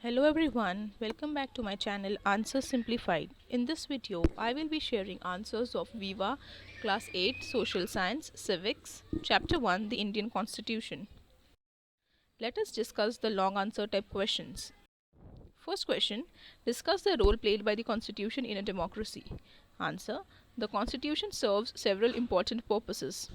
Hello everyone, welcome back to my channel Answers Simplified. In this video, I will be sharing answers of Viva Class 8 Social Science Civics Chapter 1 The Indian Constitution. Let us discuss the long answer type questions. First question, discuss the role played by the Constitution in a democracy. Answer, the Constitution serves several important purposes.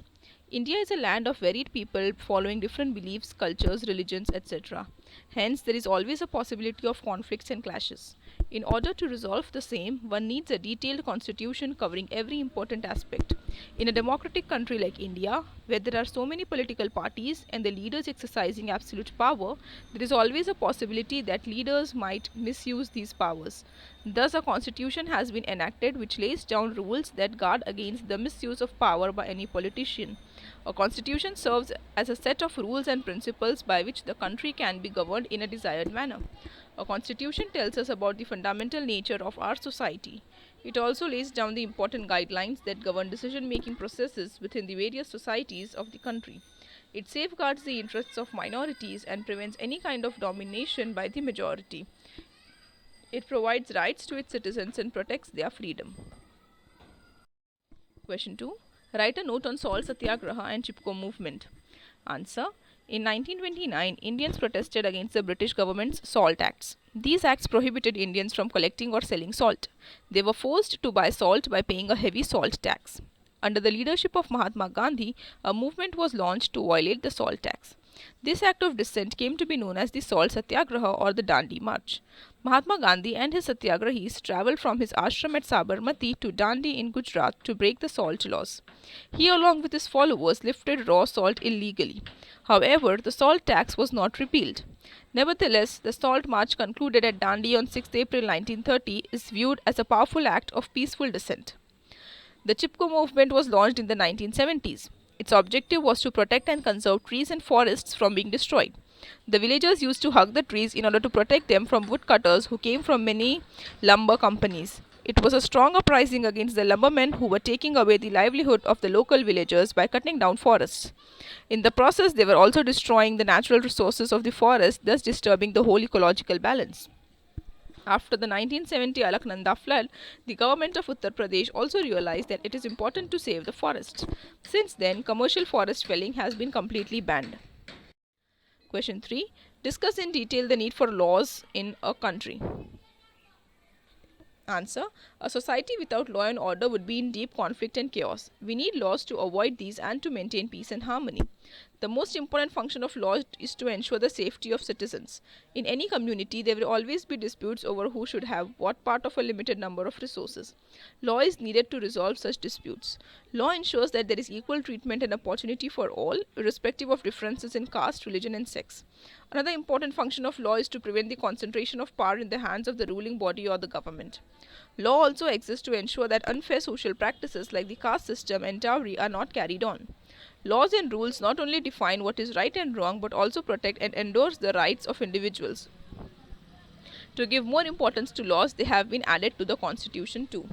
India is a land of varied people following different beliefs, cultures, religions, etc. Hence, there is always a possibility of conflicts and clashes. In order to resolve the same, one needs a detailed constitution covering every important aspect. In a democratic country like India, where there are so many political parties and the leaders exercising absolute power, there is always a possibility that leaders might misuse these powers. Thus, a constitution has been enacted which lays down rules that guard against the misuse of power by any politician. A constitution serves as a set of rules and principles by which the country can be governed in a desired manner. A constitution tells us about the fundamental nature of our society. It also lays down the important guidelines that govern decision-making processes within the various societies of the country. It safeguards the interests of minorities and prevents any kind of domination by the majority. It provides rights to its citizens and protects their freedom. Question 2. Write a note on Salt Satyagraha and Chipko movement. Answer. In 1929, Indians protested against the British government's salt acts. These acts prohibited Indians from collecting or selling salt. They were forced to buy salt by paying a heavy salt tax. Under the leadership of Mahatma Gandhi, a movement was launched to violate the salt tax. This act of dissent came to be known as the Salt Satyagraha or the Dandi March. Mahatma Gandhi and his Satyagrahis travelled from his ashram at Sabarmati to Dandi in Gujarat to break the salt laws. He, along with his followers, lifted raw salt illegally. However, the salt tax was not repealed. Nevertheless, the Salt March concluded at Dandi on 6 April 1930 is viewed as a powerful act of peaceful dissent. The Chipko movement was launched in the 1970s. Its objective was to protect and conserve trees and forests from being destroyed. The villagers used to hug the trees in order to protect them from woodcutters who came from many lumber companies. It was a strong uprising against the lumbermen who were taking away the livelihood of the local villagers by cutting down forests. In the process, they were also destroying the natural resources of the forest, thus disturbing the whole ecological balance. After the 1970 Alaknanda flood, the government of Uttar Pradesh also realized that it is important to save the forests. Since then, commercial forest felling has been completely banned. Question 3. Discuss in detail the need for laws in a country. Answer. A society without law and order would be in deep conflict and chaos. We need laws to avoid these and to maintain peace and harmony. The most important function of law is to ensure the safety of citizens. In any community, there will always be disputes over who should have what part of a limited number of resources. Law is needed to resolve such disputes. Law ensures that there is equal treatment and opportunity for all, irrespective of differences in caste, religion, and sex. Another important function of law is to prevent the concentration of power in the hands of the ruling body or the government. Law also exists to ensure that unfair social practices like the caste system and dowry are not carried on. Laws and rules not only define what is right and wrong but also protect and endorse the rights of individuals. To give more importance to laws, they have been added to the Constitution too.